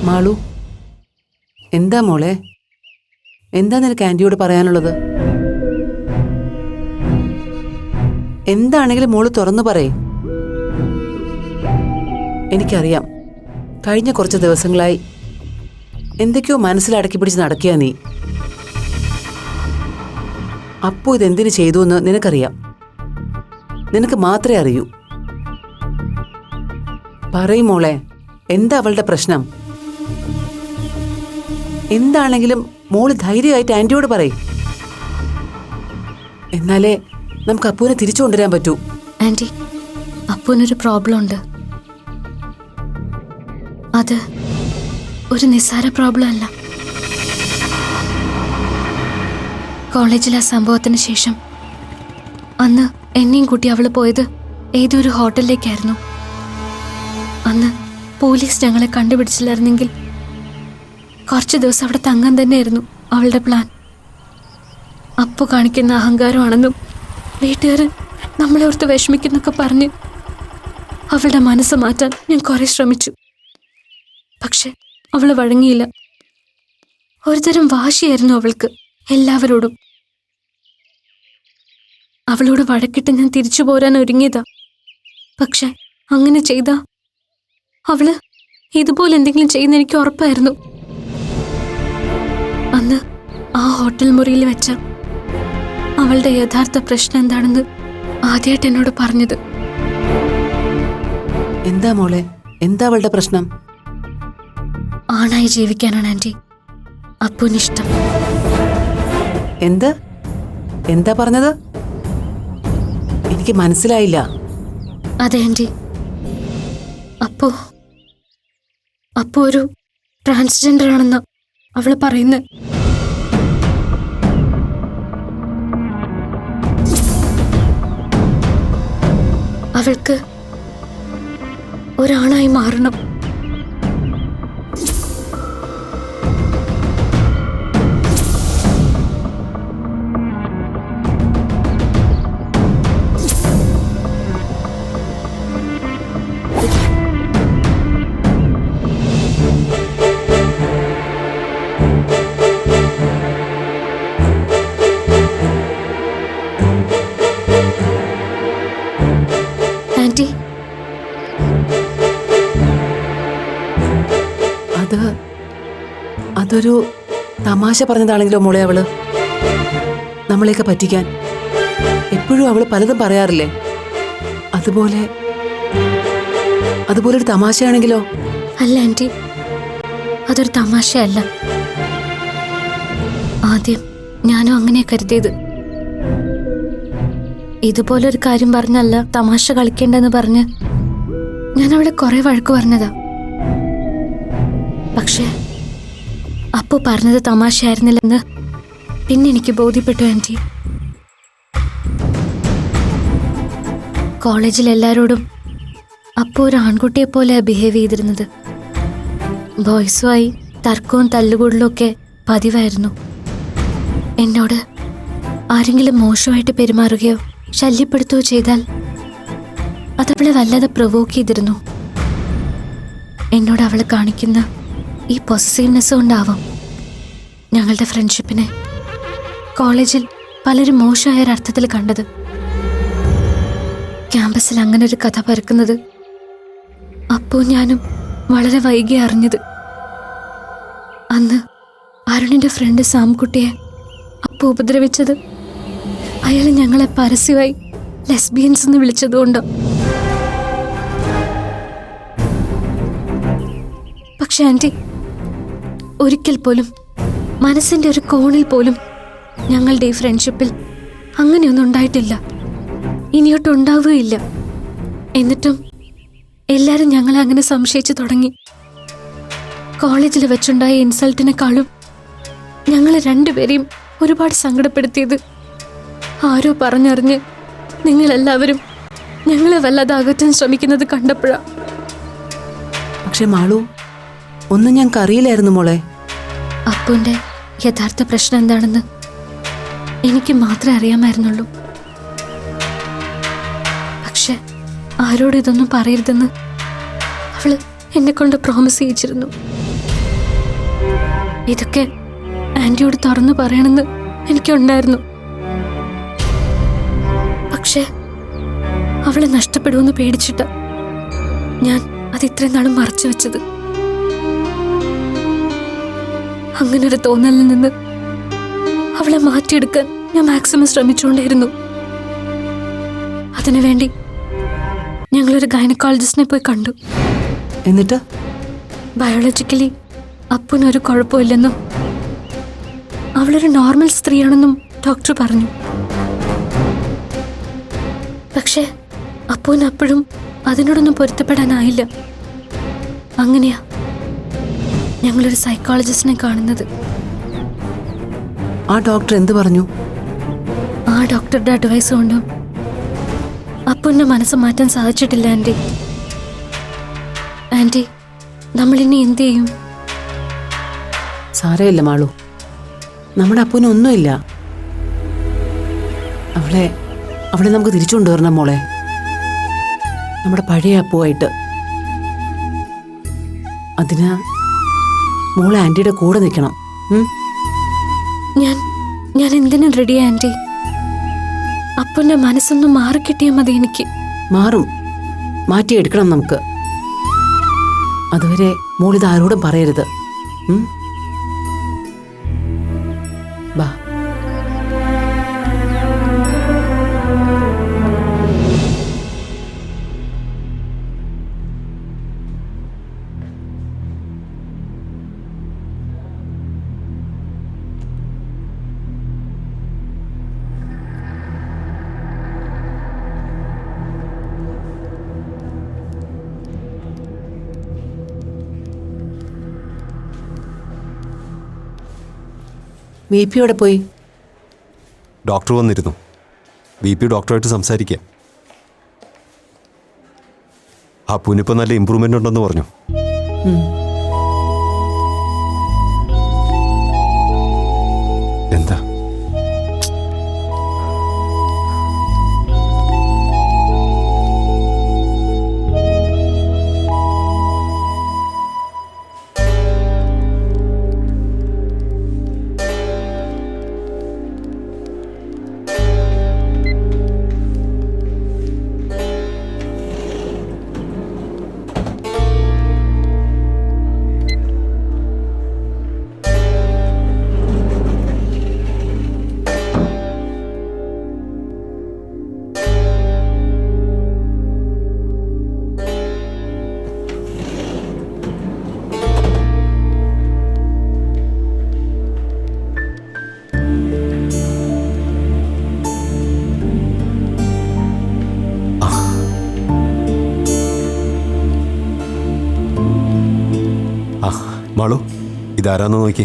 മാളു, എന്താ മോളെ? എന്താ നിനക്ക് ആന്റിയോട് പറയാനുള്ളത്? എന്താണെങ്കിലും മോള് തുറന്നു പറയേ. എനിക്കറിയാം, കഴിഞ്ഞ കുറച്ച് ദിവസങ്ങളായി എന്തൊക്കെയോ മനസ്സിലടക്കി പിടിച്ച് നടക്കുക നീ. അപ്പോ ഇതെന്തിനു ചെയ്തു എന്ന് നിനക്കറിയാം. നിനക്ക് മാത്രമേ അറിയൂ. പറയും മോളെ, എന്താ അവളുടെ പ്രശ്നം? എന്താണെങ്കിലും മോള് ധൈര്യമായിട്ട് ആന്റിയോട് പറയും. എന്നാലേ നമുക്ക് അപ്പുവിനെ തിരിച്ചു കൊണ്ടുവരാൻ പറ്റൂ. ആന്റി, അപ്പുവിനൊരു പ്രോബ്ലം ഉണ്ട്. അത് ഒരു നിസ്സാര പ്രോബ്ലം അല്ല. കോളേജിൽ ആ സംഭവത്തിന് ശേഷം അന്ന് എന്നെയും കൂട്ടി അവള് പോയത് ഏതൊരു ഹോട്ടലിലേക്കായിരുന്നു. അന്ന് പോലീസ് ഞങ്ങളെ കണ്ടുപിടിച്ചില്ലായിരുന്നെങ്കിൽ കുറച്ച് ദിവസം അവിടെ തങ്ങാൻ തന്നെയായിരുന്നു അവളുടെ പ്ലാൻ. അപ്പു കാണിക്കുന്ന അഹങ്കാരമാണെന്നും വീട്ടുകാർ നമ്മളെ ഓർത്ത് വിഷമിക്കുന്നൊക്കെ പറഞ്ഞ് അവളുടെ മനസ്സ് മാറ്റാൻ ഞാൻ കുറെ ശ്രമിച്ചു. പക്ഷെ അവള് വഴങ്ങിയില്ല. ഒരുതരം വാശിയായിരുന്നു അവൾക്ക് എല്ലാവരോടും. അവളോട് വഴക്കിട്ട് ഞാൻ തിരിച്ചു പോരാൻ ഒരുങ്ങിയതാ. പക്ഷെ അങ്ങനെ ചെയ്താ അവള് ഇതുപോലെ എന്തെങ്കിലും ചെയ്യുന്ന എനിക്ക് ഉറപ്പായിരുന്നു. അന്ന് ആ ഹോട്ടൽ മുറിയിൽ വെച്ച അവളുടെ യഥാർത്ഥ പ്രശ്നം എന്താണെന്ന് ആദ്യമായിട്ട് എന്നോട് പറഞ്ഞത്. എന്താ മോളെ, എന്താ അവളുടെ പ്രശ്നം? ആണായി ജീവിക്കാനാണ് ആന്റി അപ്പുവിനിഷ്ടം. എന്താ പറഞ്ഞത്? എനിക്ക് മനസ്സിലായില്ല. അതെ ആന്റി, അപ്പു ഒരു ട്രാൻസ്ജെൻഡർ ആണെന്ന് അവള് പറയുന്നത്. അവൾക്ക് ഒരാണായി മാറണം. ആന്റി, അതൊരു തമാശ പറഞ്ഞതാണെങ്കിലോ മോളെ. അവള് നമ്മളെയൊക്കെ പറ്റിക്കാൻ എപ്പോഴും അവള് പലതും പറയാറില്ലേ? അതുപോലൊരു തമാശയാണെങ്കിലോ? അല്ല ആന്റി, അതൊരു തമാശയല്ല. ആദ്യം ഞാനും അങ്ങനെ കരുതിയത്. ഇതുപോലൊരു കാര്യം പറഞ്ഞല്ല തമാശ കളിക്കേണ്ടെന്ന് പറഞ്ഞ് ഞാൻ അവളെ കുറെ വഴക്ക് പറഞ്ഞതാ. പക്ഷെ അപ്പു പറഞ്ഞത് തമാശയായിരുന്നില്ലെന്ന് പിന്നെ എനിക്ക് ബോധ്യപ്പെട്ടു ആന്റി. കോളേജിൽ എല്ലാവരോടും അപ്പു ഒരു ആൺകുട്ടിയെ പോലെ ബിഹേവ് ചെയ്തിരുന്നത്. ബോയ്സുമായി തർക്കവും തല്ലുകൂടലും ഒക്കെ പതിവായിരുന്നു. എന്നോട് ആരെങ്കിലും മോശമായിട്ട് പെരുമാറുകയോ ശല്യപ്പെടുത്തുകയോ ചെയ്താൽ അതവളെ വല്ലാതെ പ്രൊവോക്ക് ചെയ്തിരുന്നു. എന്നോട് അവൾ കാണിക്കുന്ന ഈ പൊസസീവ്നെസ് കൊണ്ടാവാം ഞങ്ങളുടെ ഫ്രണ്ട്ഷിപ്പിനെ കോളേജിൽ പലരും മോശമായ ഒരർത്ഥത്തിൽ കണ്ടത്. ക്യാമ്പസിൽ അങ്ങനെ ഒരു കഥ പരക്കുന്നത് അപ്പോ ഞാനും വളരെ വൈകി അറിഞ്ഞത്. അന്ന് അരുണിന്റെ ഫ്രണ്ട് സാംകുട്ടിയെ അപ്പോ ഉപദ്രവിച്ചത് അയാൾ ഞങ്ങളെ പരസ്യമായി ലെസ്ബിയൻസ് എന്ന് വിളിച്ചതുകൊണ്ടോ. പക്ഷെ ആന്റി, ഒരിക്കൽ പോലും മനസ്സിന്റെ ഒരു കോണിൽ പോലും ഞങ്ങളുടെ ഈ ഫ്രണ്ട്ഷിപ്പിൽ അങ്ങനെയൊന്നും ഉണ്ടായിട്ടില്ല, ഇനിയൊട്ടുണ്ടാവുകയില്ല. എന്നിട്ടും എല്ലാരും ഞങ്ങളെ അങ്ങനെ സംശയിച്ചു തുടങ്ങി. കോളേജിൽ വെച്ചുണ്ടായ ഇൻസൾട്ടിനെക്കാളും ഞങ്ങൾ രണ്ടുപേരെയും ഒരുപാട് സങ്കടപ്പെടുത്തിയത് ആരോ പറഞ്ഞറിഞ്ഞ് നിങ്ങളെല്ലാവരും ഞങ്ങളെ വല്ലാതെ അകറ്റാൻ ശ്രമിക്കുന്നത് കണ്ടപ്പോഴാ. പക്ഷെ മാളു, ഒന്നും ഞങ്ങൾക്ക് അറിയില്ലായിരുന്നു മോളെ. അപ്പുവിന്റെ യഥാർത്ഥ പ്രശ്നം എന്താണെന്ന് എനിക്ക് മാത്രമേ അറിയാമായിരുന്നുള്ളൂ. പക്ഷെ ആരോടും ഇതൊന്നും പറയരുതെന്ന് അവള് എന്നെ കൊണ്ട് പ്രോമിസ് ചെയ്യിച്ചിരുന്നു. ഇതൊക്കെ ആന്റിയോട് തുറന്നു പറയണമെന്ന് എനിക്കുണ്ടായിരുന്നു. പക്ഷെ അവളെ നഷ്ടപ്പെടുമെന്ന് പേടിച്ചിട്ട് ഞാൻ അത് ഇത്രയും നാളും മറച്ചു വെച്ചത്. അങ്ങനൊരു തോന്നലിൽ നിന്ന് അവളെ മാറ്റിയെടുക്കാൻ ഞാൻ മാക്സിമം ശ്രമിച്ചുകൊണ്ടേയിരുന്നു. അതിനുവേണ്ടി ഞങ്ങളൊരു ഗൈനക്കോളജിസ്റ്റിനെ പോയി കണ്ടു. എന്നിട്ട് ബയോളജിക്കലി അപ്പനൊരു കുഴപ്പമില്ലെന്നും അവളൊരു നോർമൽ സ്ത്രീയാണെന്നും ഡോക്ടർ പറഞ്ഞു. പക്ഷെ അപ്പൂന് അപ്പോഴും അതിനോടൊന്നും പൊരുത്തപ്പെടാനായില്ല. അങ്ങനെയാ ഞങ്ങളൊരു സൈക്കോളജിസ്റ്റിനെ കാണുന്നത്. ആ ഡോക്ടർ എന്ത് പറഞ്ഞു? ആ ഡോക്ടറുടെ അഡ്വൈസ് കൊണ്ടും അപ്പൂന്റെ മനസ്സ് മാറ്റാൻ സാധിച്ചിട്ടില്ല ആന്റി. ആന്റി, നമ്മളിനി എന്ത് ചെയ്യും? സാരമില്ല മാളു, നമ്മുടെ അപ്പൂനൊന്നുമില്ല. അവളെ നമുക്ക് തിരിച്ചു കൊണ്ടുവരണം മോളെ, നമ്മുടെ പഴയ അപ്പുവായിട്ട്. അതിന് മോളെ ആന്റിയുടെ കൂടെ നിൽക്കണം. ഞാൻ എന്തിനും റെഡിയാ ആന്റി. അപ്പന്റെ മനസ്സൊന്ന് മാറിക്കിട്ടിയാൽ മതി എനിക്ക്. മാറും, മാറ്റിയെടുക്കണം നമുക്ക്. അതുവരെ മോളിത് ആരോടും പറയരുത്. ബാ. BP എവിടെ പോയി? ഡോക്ടർ വന്നിരുന്നു. BP ഡോക്ടറായിട്ട് സംസാരിക്കാം. അപ്പൂനിപ്പോൾ നല്ല ഇമ്പ്രൂവ്മെൻ്റ് ഉണ്ടെന്ന് പറഞ്ഞു. എന്താ? മാളു, ഇതാരാന്ന് നോക്കി.